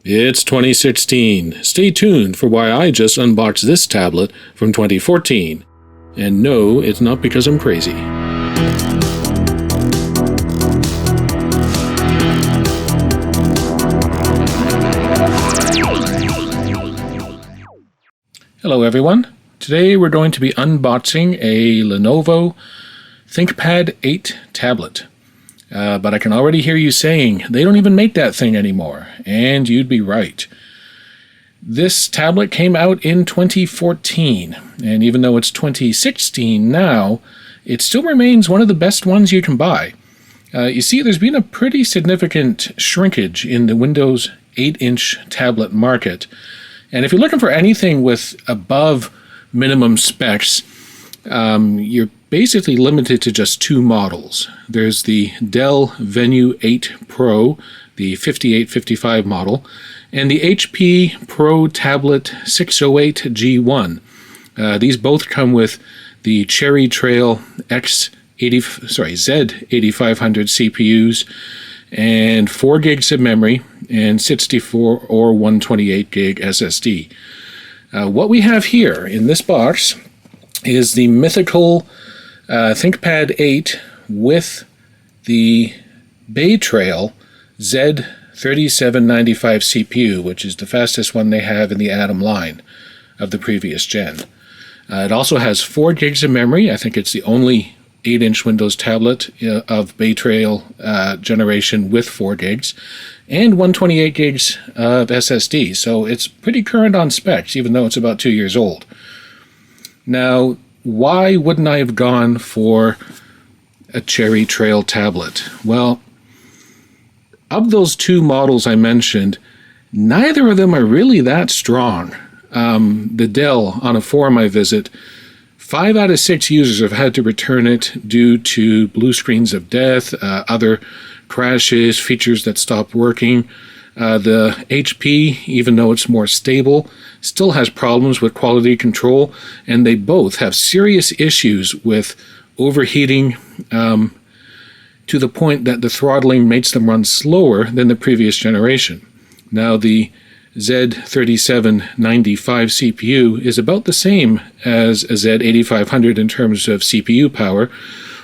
It's 2016. Stay tuned for why I just unboxed this tablet from 2014. And no, it's not because I'm crazy. Hello everyone. Today we're going to be unboxing a Lenovo ThinkPad 8 tablet. But I can already hear you saying, they don't even make that thing anymore. And you'd be right. This tablet came out in 2014. And even though it's 2016 now, it still remains one of the best ones you can buy. You see, there's been a pretty significant shrinkage in the Windows 8-inch tablet market. And if you're looking for anything with above minimum specs, you're basically limited to just two models. There's the Dell Venue 8 Pro, the 5855 model, and the HP Pro Tablet 608 G1. These both come with the Cherry Trail Z3500 CPUs and 4 gigs of memory and 64 or 128 gig SSD. What we have here in this box is the mythical ThinkPad 8 with the Bay Trail Z3795 CPU, which is the fastest one they have in the Atom line of the previous gen. It also has 4 gigs of memory. I think it's the only 8-inch Windows tablet of Bay Trail generation with 4 gigs, and 128 gigs of SSD. So it's pretty current on specs, even though it's about 2 years old. Now, why wouldn't I have gone for a Cherry Trail tablet? Well, of those two models I mentioned, neither of them are really that strong. The Dell, on a forum I visit, 5 out of 6 users have had to return it due to blue screens of death, other crashes, features that stopped working. The HP, even though it's more stable, still has problems with quality control, and they both have serious issues with overheating to the point that the throttling makes them run slower than the previous generation. Now, the Z3795 CPU is about the same as a Z8500 in terms of CPU power,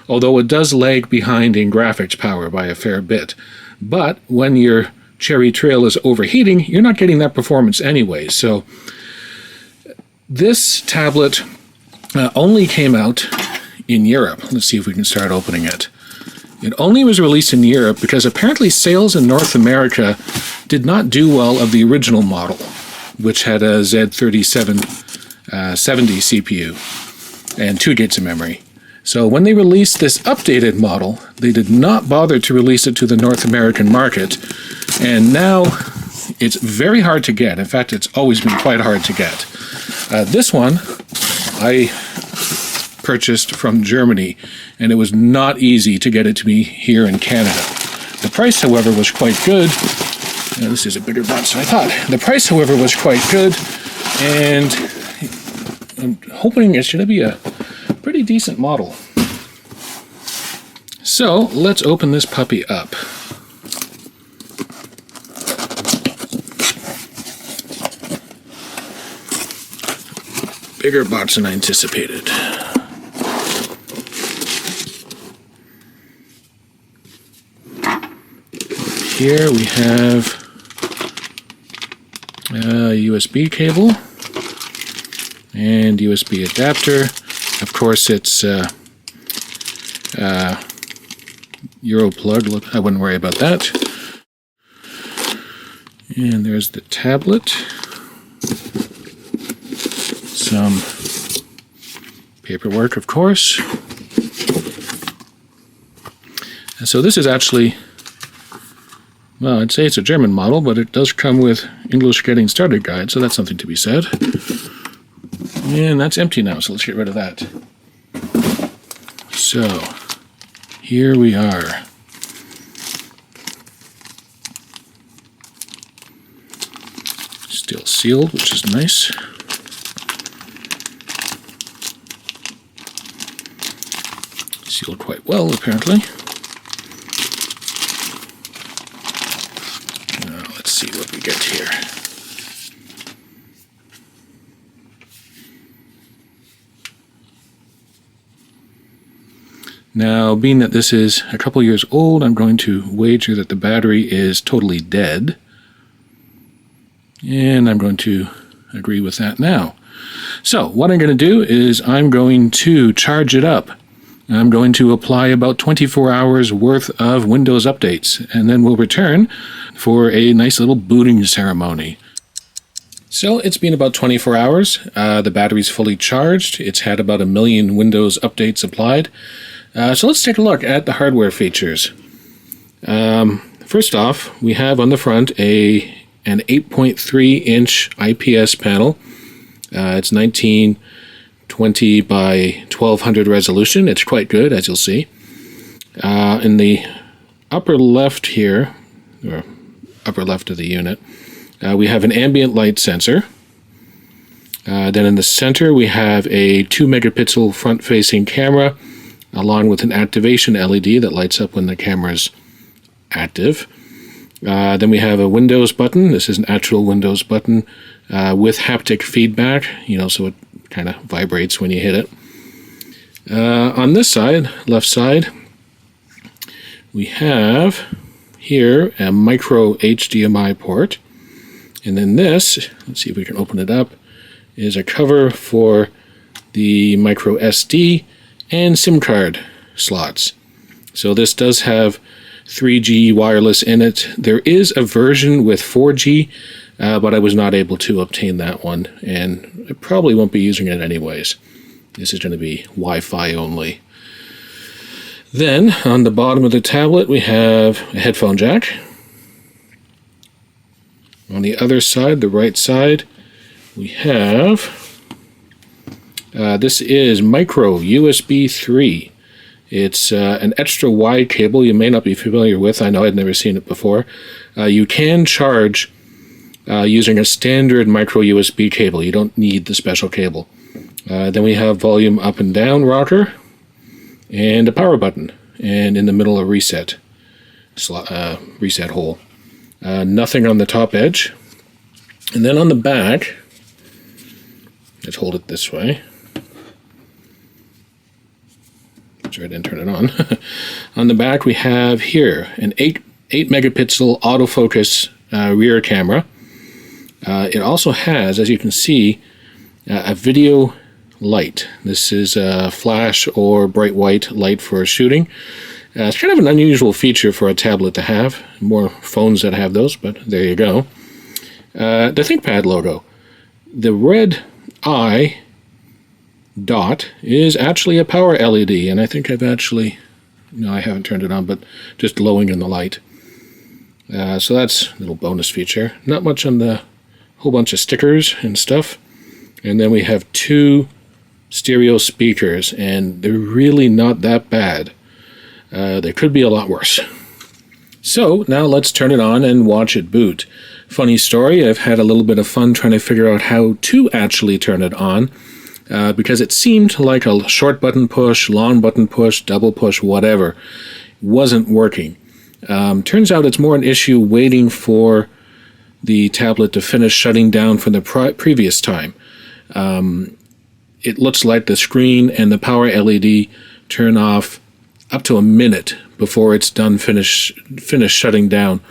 although it does lag behind in graphics power by a fair bit. But when your Cherry Trail is overheating, you're not getting that performance anyway. So this tablet only came out in Europe. Let's see if we can start opening it. It only was released in Europe because apparently sales in North America did not do well of the original model, which had a Z3770 CPU and 2 gigs of memory. So when they released this updated model, they did not bother to release it to the North American market, and now it's very hard to get. In fact, it's always been quite hard to get. This one I purchased from Germany, and it was not easy to get it to me here in Canada. The price, however, was quite good. Now, this is a bigger box than I thought. The price, however, was quite good, and I'm hoping it's going to be a pretty decent model. So let's open this puppy up. Bigger box than I anticipated. Here we have a USB cable and USB adapter. Of course, it's Euro plug. I wouldn't worry about that. And there's the tablet. Some paperwork, of course. And so this is actually, well, I'd say it's a German model, but it does come with English Getting Started guide, so that's something to be said. And that's empty now, so let's get rid of that. So, here we are. Still sealed, which is nice. Sealed quite well, apparently. Now, let's see what we get here. Now, being that this is a couple years old, I'm going to wager that the battery is totally dead. And I'm going to agree with that now. So, what I'm going to do is I'm going to charge it up. I'm going to apply about 24 hours worth of Windows updates, and then we'll return for a nice little booting ceremony. So it's been about 24 hours. The battery's fully charged. It's had about 1 million Windows updates applied. So let's take a look at the hardware features. First off, we have on the front an 8.3-inch IPS panel. It's 1920 by 1200 resolution. It's quite good, as you'll see. In the upper left here, or upper left of the unit, we have an ambient light sensor. Then in the center, we have a 2-megapixel front-facing camera, along with an activation LED that lights up when the camera's active. Then we have a Windows button. This is an actual Windows button with haptic feedback, so it kind of vibrates when you hit it. On this side, left side, we have here a micro HDMI port. And then this, let's see if we can open it up, is a cover for the micro SD and SIM card slots. So this does have 3G wireless in it. There is a version with 4G, but I was not able to obtain that one, and I probably won't be using it anyways. This is going to be Wi-Fi only. Then, on the bottom of the tablet, we have a headphone jack. On the other side, the right side, we have this is micro USB 3. It's an extra wide cable you may not be familiar with. I know I'd never seen it before. You can charge using a standard micro USB cable. You don't need the special cable. Then we have volume up and down rocker and a power button. And in the middle, a reset hole. Nothing on the top edge. And then on the back, let's hold it this way. I didn't turn it on. On the back, we have here an 8 megapixel autofocus rear camera. It also has, as you can see, a video light. This is a flash or bright white light for shooting. It's kind of an unusual feature for a tablet to have. More phones that have those, but there you go. The ThinkPad logo. The red eye dot is actually a power LED, and I think I've actually, no, I haven't turned it on, but just glowing in the light. So that's a little bonus feature. Not much on the whole bunch of stickers and stuff. And then we have 2 stereo speakers, and they're really not that bad. They could be a lot worse. So now let's turn it on and watch it boot. Funny story, I've had a little bit of fun trying to figure out how to actually turn it on. Because it seemed like a short button push, long button push, double push, whatever, wasn't working. Turns out it's more an issue waiting for the tablet to finish shutting down from the previous time. It looks like the screen and the power LED turn off up to a minute before it's done finish shutting down.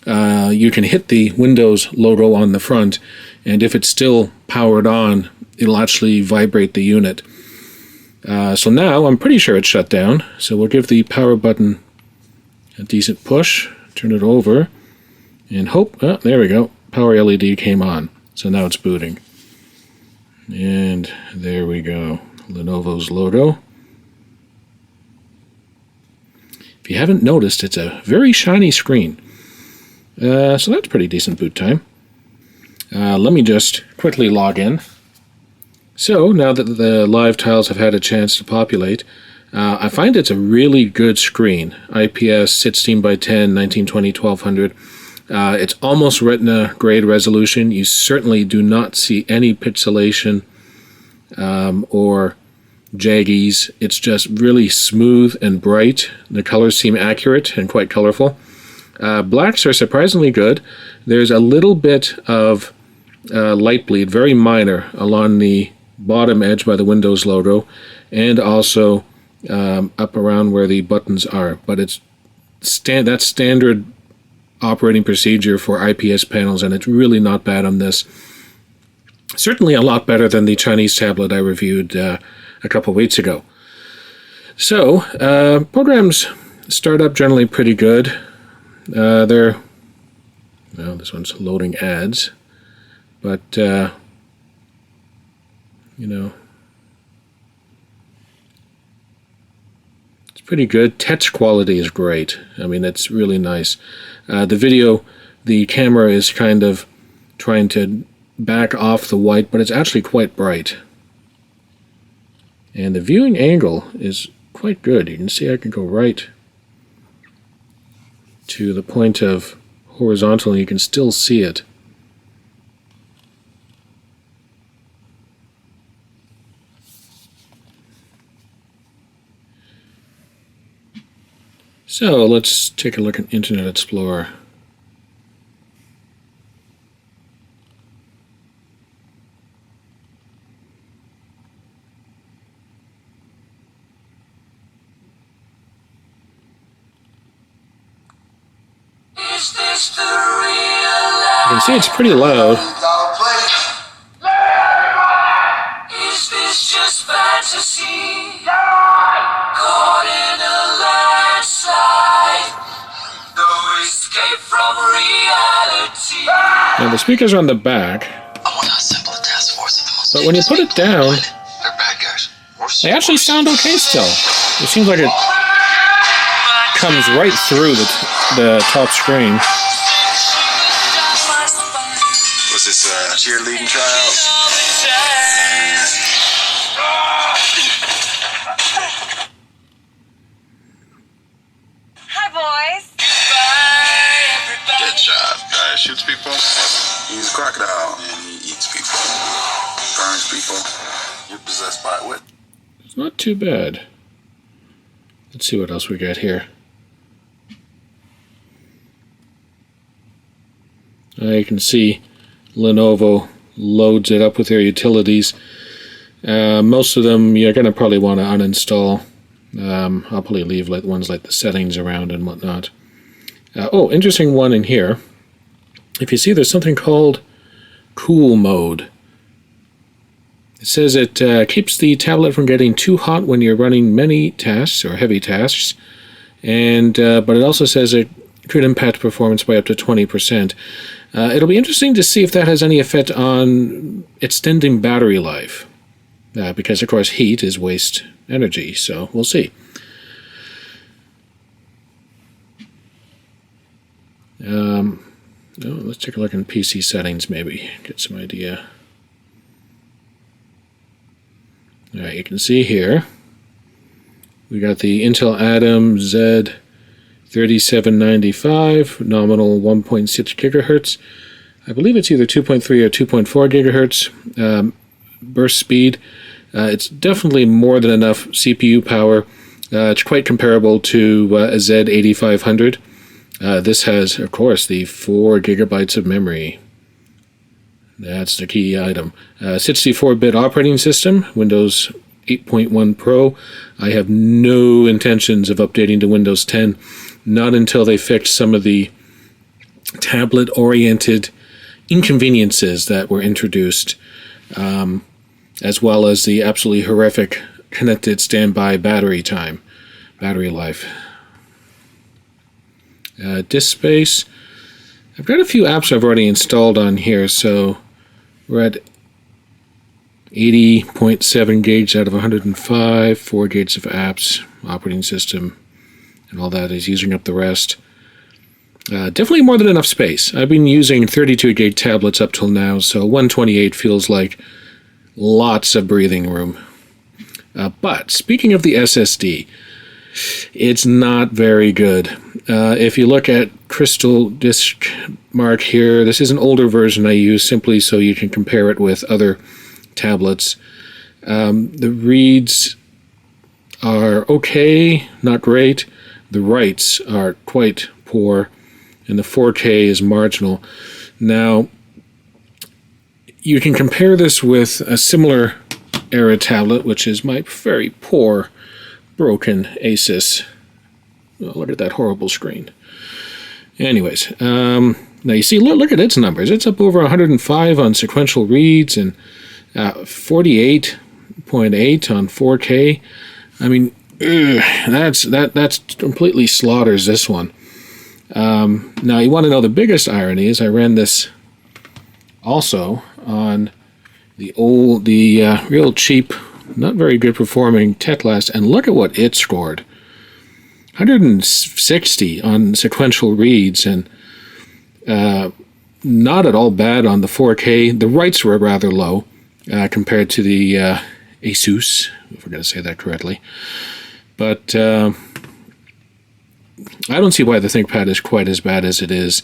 You can hit the Windows logo on the front, and if it's still powered on, it'll actually vibrate the unit. So now I'm pretty sure it's shut down. So we'll give the power button a decent push, turn it over, and hope, oh, there we go, power LED came on. So now it's booting. And there we go, Lenovo's logo. If you haven't noticed, it's a very shiny screen. So that's pretty decent boot time. Let me just quickly log in. So, now that the live tiles have had a chance to populate, I find it's a really good screen. IPS 16 by 10, 1920, 1200. It's almost Retina grade resolution. You certainly do not see any pixelation or jaggies. It's just really smooth and bright. The colors seem accurate and quite colorful. Blacks are surprisingly good. There's a little bit of light bleed, very minor, along the bottom edge by the Windows logo, and also up around where the buttons are. But it's that's standard operating procedure for IPS panels, and it's really not bad on this. Certainly a lot better than the Chinese tablet I reviewed a couple weeks ago. So, programs start up generally pretty good. Well, this one's loading ads, but, you know, it's pretty good. Text quality is great. I mean, it's really nice. The video, the camera is kind of trying to back off the white, but it's actually quite bright. And the viewing angle is quite good. You can see I can go right to the point of horizontal, and you can still see it. So let's take a look at Internet Explorer. You can see it's pretty loud. Is this just fantasy? Caught in a landslide. No escape from reality. Now the speakers are on the back, but when you put it down, they actually sound okay still. It seems like it comes right through the top screen. Was this cheerleading tryout? Hi, boys. Good job. Shoots people. He's a crocodile and he eats people. Burns people. You're possessed by what? It's not too bad. Let's see what else we got here. You can see Lenovo loads it up with their utilities. Most of them you're going to probably want to uninstall. I'll probably leave ones like the settings around and whatnot. Oh, interesting one in here. If you see, there's something called cool mode. It says it keeps the tablet from getting too hot when you're running many tasks or heavy tasks, and but it also says it could impact performance by up to 20%. It'll be interesting to see if that has any effect on extending battery life, because of course heat is waste energy, so we'll see. Let's take a look in PC settings, maybe get some idea. All right, you can see here we got the Intel Atom Z3795, nominal 1.6 gigahertz. I believe it's either 2.3 or 2.4 gigahertz burst speed. It's definitely more than enough CPU power. It's quite comparable to a Z8500. This has, of course, the 4 gigabytes of memory. That's the key item. 64-bit operating system, Windows 8.1 Pro. I have no intentions of updating to Windows 10, not until they fix some of the tablet-oriented inconveniences that were introduced, as well as the absolutely horrific connected standby battery life. Disk space. I've got a few apps I've already installed on here, so we're at 80.7 gigs out of 105, 4 gigs of apps, operating system, and all that is using up the rest. Definitely more than enough space. I've been using 32 gig tablets up till now, so 128 feels like lots of breathing room. But speaking of the SSD, it's not very good. If you look at Crystal Disk Mark here, this is an older version I use simply so you can compare it with other tablets. The reads are okay, not great. The writes are quite poor. and the 4K is marginal. Now, you can compare this with a similar era tablet, which is my very poor, broken Asus. Oh, look at that horrible screen. Anyways, now you see, look at its numbers. It's up over 105 on sequential reads and 48.8 on 4K. I mean, that's completely slaughters this one. Now you want to know the biggest irony is I ran this also on the real cheap, not very good performing Tetlast, and look at what it scored. 160 on sequential reads, and not at all bad on the 4K. The writes were rather low compared to the Asus, if we're going to say that correctly. But I don't see why the ThinkPad is quite as bad as it is.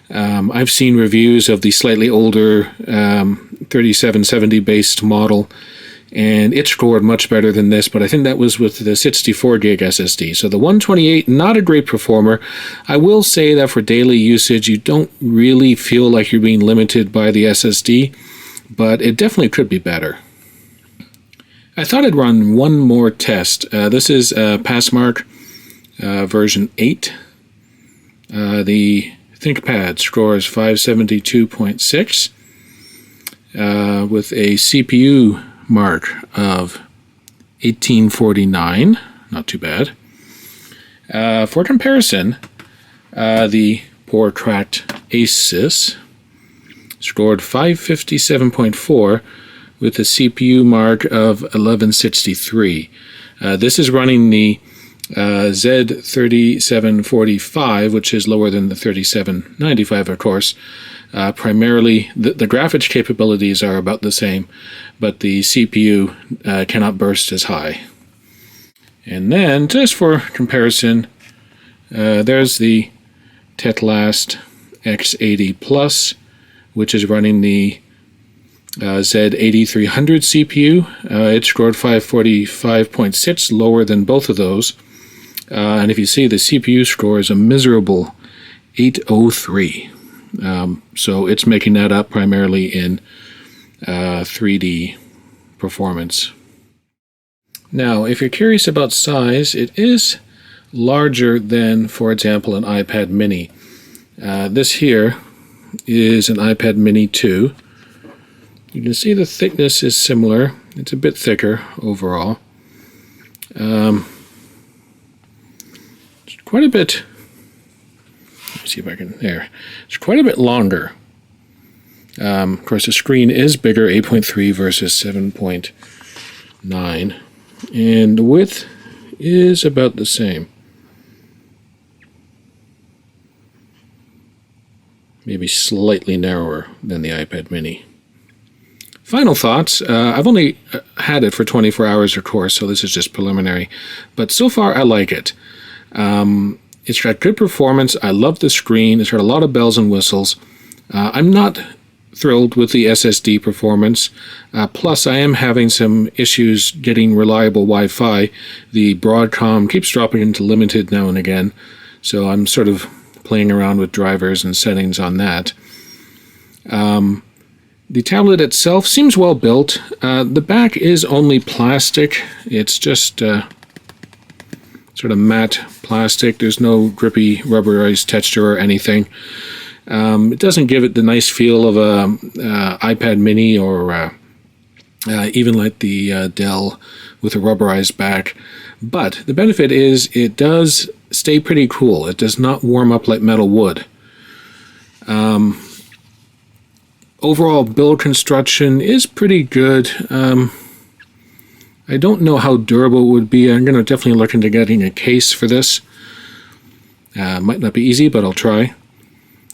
I've seen reviews of the slightly older 3770 based model, and it scored much better than this, but I think that was with the 64 gig SSD. So the 128, not a great performer. I will say that for daily usage, you don't really feel like you're being limited by the SSD, but it definitely could be better. I thought I'd run one more test. This is Passmark version 8. The ThinkPad scores 572.6 with a CPU mark of 1849. Not too bad. For comparison, the poor cracked Asus scored 557.4 with a CPU mark of 1163. This is running the Z3795, which is lower than the 3795, of course. Primarily, the graphics capabilities are about the same, but the CPU cannot burst as high. And then, just for comparison, there's the Tetlast X80 Plus, which is running the Z8300 CPU. It scored 545.6, lower than both of those. And if you see, the CPU score is a miserable 803. So it's making that up primarily in 3D performance. Now, if you're curious about size, it is larger than, for example, an iPad mini. This here is an iPad mini 2. You can see the thickness is similar. It's a bit thicker overall. It's quite a bit. Let's see if I can. There. It's quite a bit longer. Of course, the screen is bigger, 8.3 versus 7.9, and the width is about the same. Maybe slightly narrower than the iPad mini. Final thoughts. I've only had it for 24 hours, of course, so this is just preliminary. But so far, I like it. It's got good performance. I love the screen. It's got a lot of bells and whistles. I'm not thrilled with the SSD performance. Plus, I am having some issues getting reliable Wi-Fi. The Broadcom keeps dropping into limited now and again, so I'm sort of playing around with drivers and settings on that. The tablet itself seems well built. The back is only plastic. It's just sort of matte plastic. There's no grippy rubberized texture or anything. It doesn't give it the nice feel of a iPad mini or even like the Dell with a rubberized back. But the benefit is it does stay pretty cool. It does not warm up like metal would. Overall build construction is pretty good. I don't know how durable it would be. I'm going to definitely look into getting a case for this. Might not be easy, but I'll try.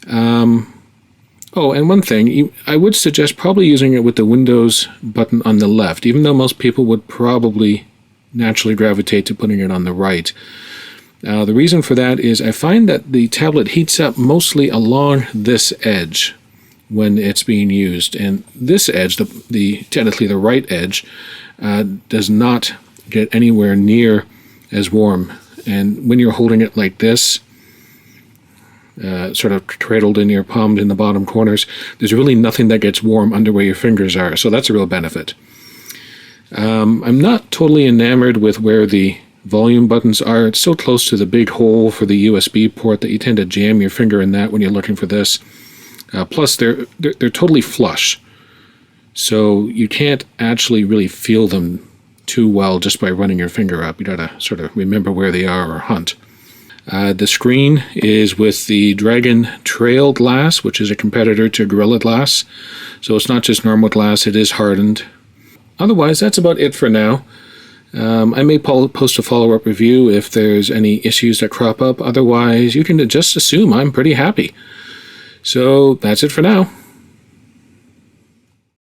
Oh, and one thing, I would suggest probably using it with the Windows button on the left, even though most people would probably naturally gravitate to putting it on the right. The reason for that is I find that the tablet heats up mostly along this edge when it's being used, and this edge, technically the right edge, does not get anywhere near as warm. And when you're holding it like this, sort of cradled in your palm in the bottom corners. There's really nothing that gets warm under where your fingers are, so that's a real benefit. I'm not totally enamored with where the volume buttons are. It's so close to the big hole for the USB port that you tend to jam your finger in that when you're looking for this. Plus, they're totally flush, so you can't actually really feel them too well just by running your finger up. You gotta sort of remember where they are or hunt. The screen is with the Dragon Trail glass, which is a competitor to Gorilla Glass. So it's not just normal glass, it is hardened. Otherwise, that's about it for now. I may post a follow-up review if there's any issues that crop up. Otherwise, you can just assume I'm pretty happy. So that's it for now.